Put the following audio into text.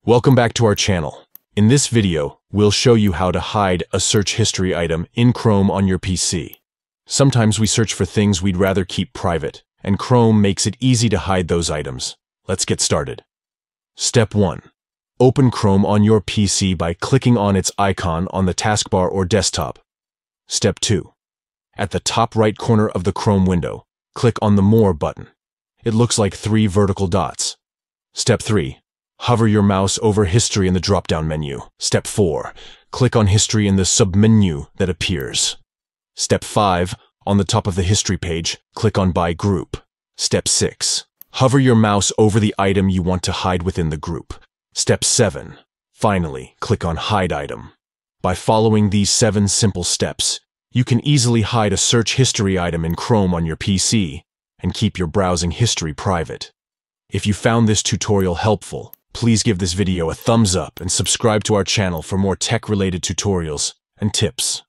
Welcome back to our channel. In this video, we'll show you how to hide a search history item in Chrome on your PC. Sometimes we search for things we'd rather keep private, and Chrome makes it easy to hide those items. Let's get started. Step 1. Open Chrome on your PC by clicking on its icon on the taskbar or desktop. Step 2. At the top right corner of the Chrome window, click on the More button. It looks like 3 vertical dots. Step 3. Hover your mouse over History in the drop-down menu. Step 4. Click on History in the submenu that appears. Step 5. On the top of the History page, click on By Group. Step 6. Hover your mouse over the item you want to hide within the group. Step 7. Finally, click on Hide Item. By following these 7 simple steps, you can easily hide a search history item in Chrome on your PC and keep your browsing history private. If you found this tutorial helpful, please give this video a thumbs up and subscribe to our channel for more tech-related tutorials and tips.